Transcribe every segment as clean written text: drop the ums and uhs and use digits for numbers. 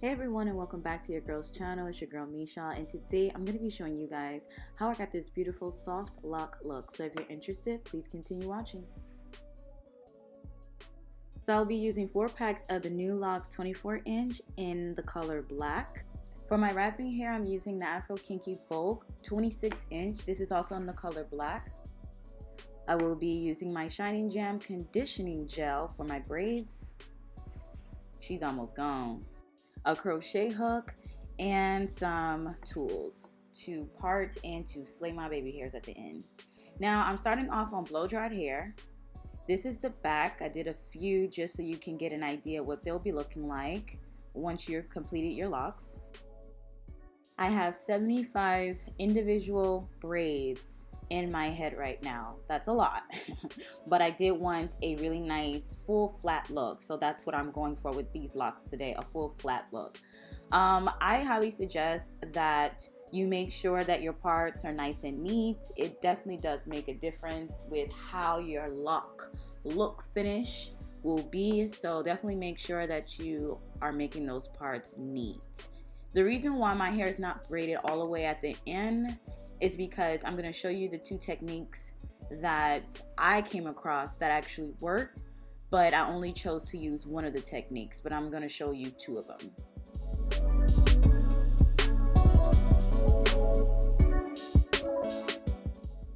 Hey everyone, and welcome back to your girl's channel. It's your girl Michal, and today I'm going to be showing you guys how I got this beautiful soft lock look. So if you're interested, please continue watching. So I'll be using 4 packs of the nulocs 24-inch in the color black. For my wrapping hair, I'm using the Afro Kinky Bulk 26-inch. This is also in the color black. I will be using my Shining Jam conditioning gel for my braids. She's almost gone. A crochet hook, and some tools to part and to slay my baby hairs at the end. Now I'm starting off on blow dried hair. This is the back. I did a few just so you can get an idea what they'll be looking like once you've completed your locks. I have 75 individual braids in my head right now. That's a lot. But I did want a really nice full flat look, so that's what I'm going for with these locks today, a full flat look. I highly suggest that you make sure that your parts are nice and neat. It definitely does make a difference with how your lock look finish will be, so definitely make sure that you are making those parts neat. The reason why my hair is not braided all the way at the end is because I'm going to show you the 2 techniques that I came across that actually worked, but I only chose to use one of the techniques, but I'm going to show you 2 of them.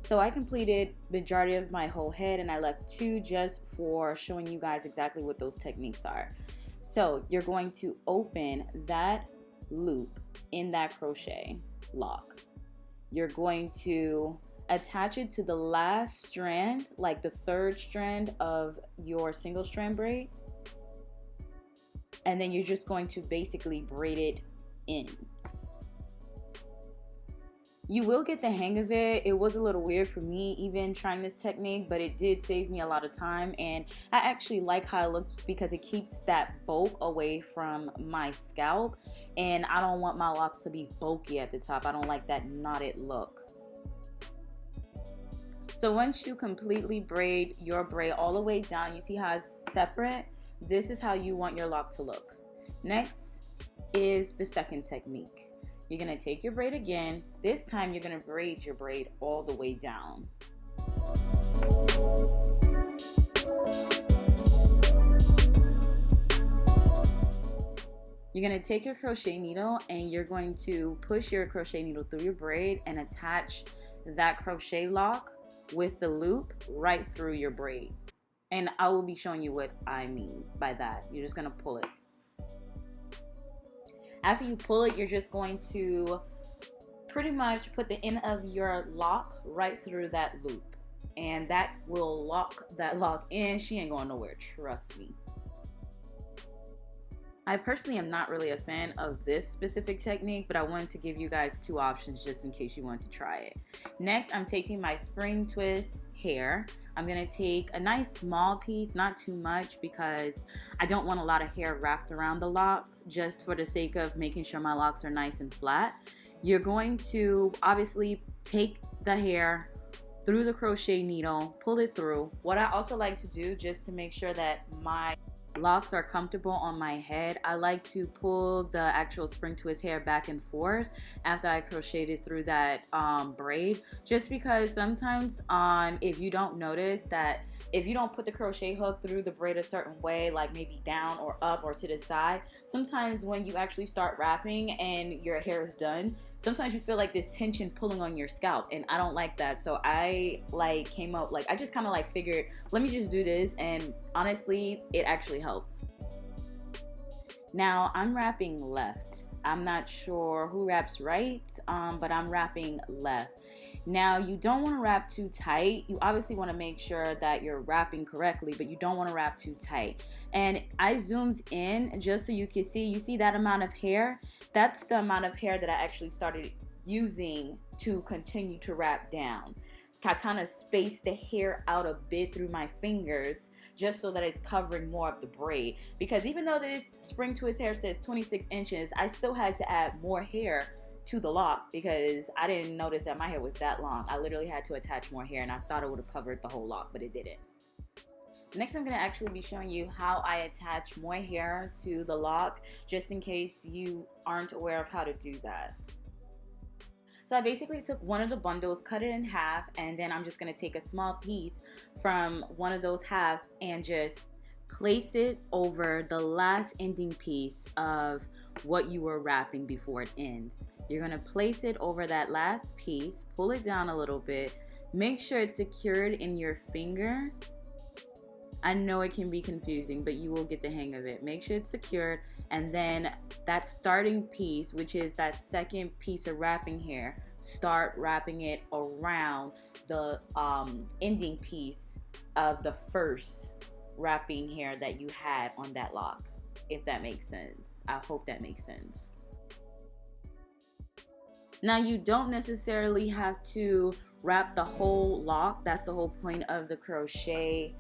So I completed the majority of my whole head, and I left 2 just for showing you guys exactly what those techniques are. So you're going to open that loop in that crochet lock. You're going to attach it to the last strand, like the 3rd strand of your single strand braid, and then you're just going to basically braid it in. You will get the hang of it. It was a little weird for me even trying this technique, but it did save me a lot of time, and I actually like how it looks because it keeps that bulk away from my scalp, and I don't want my locks to be bulky at the top. I don't like that knotted look. So once you completely braid your braid all the way down, you see how it's separate? This is how you want your lock to look. Next is the 2nd technique. You're going to take your braid again. This time you're going to braid your braid all the way down. You're going to take your crochet needle and you're going to push your crochet needle through your braid and attach that crochet lock with the loop right through your braid. And I will be showing you what I mean by that. You're just going to pull it. After you pull it, you're just going to pretty much put the end of your lock right through that loop. And that will lock that lock in. She ain't going nowhere, trust me. I personally am not really a fan of this specific technique, but I wanted to give you guys 2 options just in case you want to try it. Next, I'm taking my spring twist hair. I'm going to take a nice small piece, not too much, because I don't want a lot of hair wrapped around the lock, just for the sake of making sure my locks are nice and flat. You're going to obviously take the hair through the crochet needle, pull it through. What I also like to do, just to make sure that my locks are comfortable on my head, I like to pull the actual spring twist hair back and forth after I crocheted through that braid, just because sometimes if you don't notice that, if you don't put the crochet hook through the braid a certain way, like maybe down or up or to the side, sometimes when you actually start wrapping and your hair is done, sometimes you feel like this tension pulling on your scalp, and I don't like that. So I came up, I just kind of figured, let me just do this, and honestly it actually helped. Now I'm wrapping left. I'm not sure who wraps right, but I'm wrapping left. Now you don't want to wrap too tight. You obviously want to make sure that you're wrapping correctly, but you don't want to wrap too tight. And I zoomed in just so you can see, you see that amount of hair? That's the amount of hair that I actually started using to continue to wrap down. I kind of spaced the hair out a bit through my fingers just so that it's covering more of the braid, because even though this spring twist hair says 26 inches, I still had to add more hair to the lock because I didn't notice that my hair was that long. I literally had to attach more hair, and I thought it would have covered the whole lock, but it didn't. Next, I'm going to actually be showing you how I attach more hair to the lock, just in case you aren't aware of how to do that. So I basically took one of the bundles, cut it in half, and then I'm just going to take a small piece from one of those halves and just place it over the last ending piece of what you were wrapping before it ends. You're going to place it over that last piece, pull it down a little bit, make sure it's secured in your finger. I know it can be confusing, but you will get the hang of it. Make sure it's secured, and then that starting piece, which is that second piece of wrapping hair, start wrapping it around the ending piece of the first wrapping hair that you had on that lock, if that makes sense. I hope that makes sense. Now, you don't necessarily have to wrap the whole lock. That's the whole point of the crochet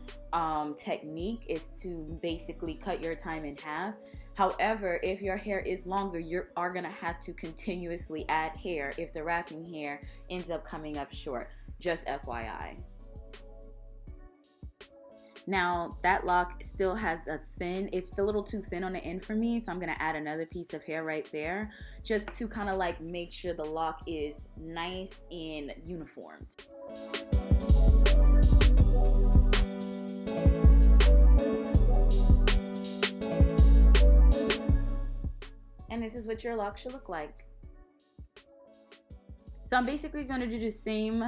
technique, is to basically cut your time in half. However, if your hair is longer, you are gonna have to continuously add hair if the wrapping hair ends up coming up short. Just FYI. Now, that lock still has it's still a little too thin on the end for me, so I'm gonna add another piece of hair right there, just to kind of like make sure the lock is nice and uniformed. And this is what your lock should look like. So I'm basically gonna do the same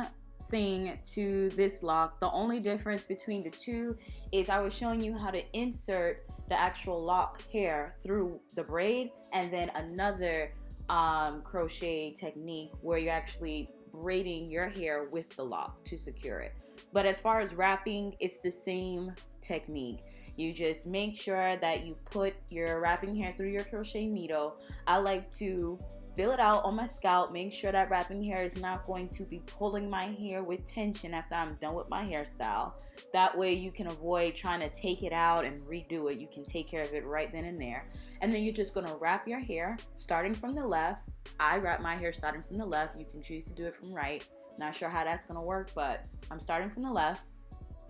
thing to this lock. The only difference between the two is I was showing you how to insert the actual lock hair through the braid, and then another crochet technique where you're actually braiding your hair with the lock to secure it. But as far as wrapping, it's the same technique. You just make sure that you put your wrapping hair through your crochet needle. I like to fill it out on my scalp, make sure that wrapping hair is not going to be pulling my hair with tension after I'm done with my hairstyle. That way you can avoid trying to take it out and redo it. You can take care of it right then and there. And then you're just gonna wrap your hair starting from the left. I wrap my hair starting from the left. You can choose to do it from right. Not sure how that's gonna work, but I'm starting from the left.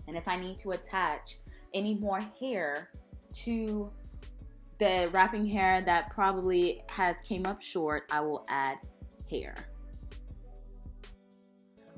And if I need to attach any more hair to the wrapping hair that probably came up short, I will add hair.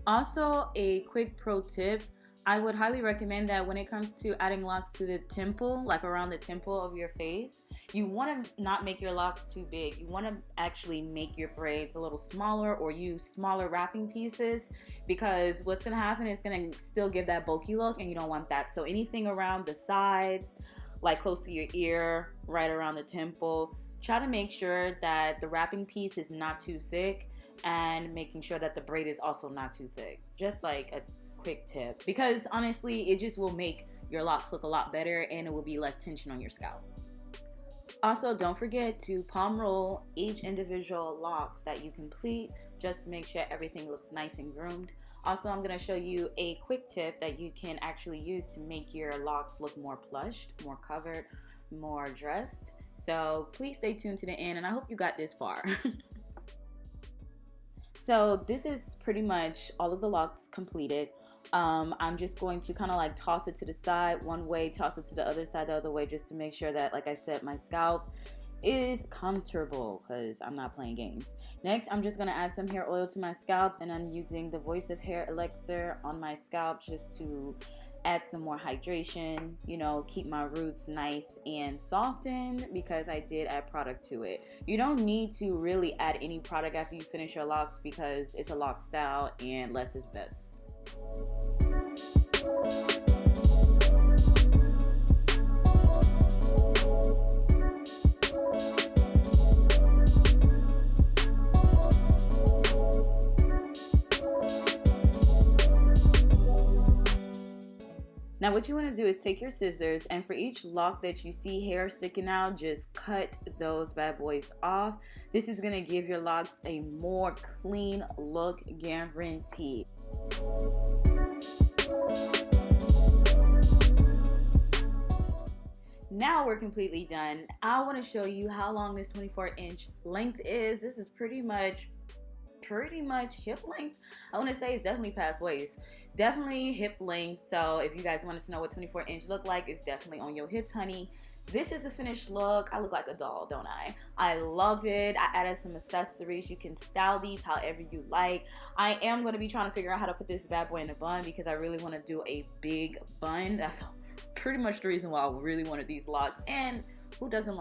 Also, a quick pro tip, I would highly recommend that when it comes to adding locks to the temple, like around the temple of your face, you want to not make your locks too big. You want to actually make your braids a little smaller, or use smaller wrapping pieces, because what's going to happen is going to still give that bulky look, and you don't want that. So anything around the sides, like close to your ear, right around the temple, try to make sure that the wrapping piece is not too thick, and making sure that the braid is also not too thick. Just like a quick tip, because honestly it just will make your locks look a lot better, and it will be less tension on your scalp. Also, don't forget to palm roll each individual lock that you complete, just to make sure everything looks nice and groomed. Also, I'm going to show you a quick tip that you can actually use to make your locks look more plushed, more covered, more dressed. So please stay tuned to the end, and I hope you got this far. So this is pretty much all of the locks completed. I'm just going to kind of like toss it to the side one way, toss it to the other side the other way, just to make sure that, like I said, my scalp is comfortable, because I'm not playing games. Next, I'm just going to add some hair oil to my scalp, and I'm using the Voice of Hair elixir on my scalp just to add some more hydration, you know, keep my roots nice and softened, because I did add product to it. You don't need to really add any product after you finish your locks, because it's a lock style and less is best. Now what you want to do is take your scissors, and for each lock that you see hair sticking out, just cut those bad boys off. This is going to give your locks a more clean look, guaranteed. Now we're completely done. I want to show you how long this 24-inch length is. This is pretty much pretty much hip length. I want to say it's definitely past waist. Definitely hip length. So if you guys wanted to know what 24 inch look like, it's definitely on your hips, honey. This is a finished look. I look like a doll, don't I? I love it. I added some accessories. You can style these however you like. I am going to be trying to figure out how to put this bad boy in a bun because I really want to do a big bun. That's pretty much the reason why I really wanted these locks. And who doesn't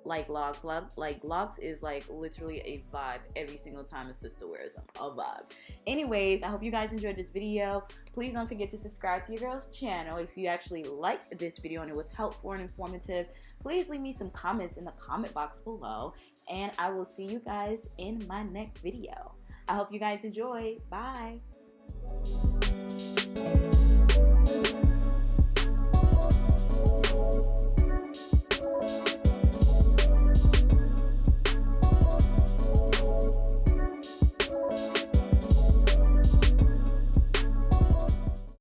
like locks? Locks is like literally a vibe every single time a sister wears them. A vibe. Anyways, I hope you guys enjoyed this video. Please don't forget to subscribe to your girl's channel. If you actually liked this video and it was helpful and informative, please leave me some comments in the comment box below. And I will see you guys in my next video. I hope you guys enjoy. Bye.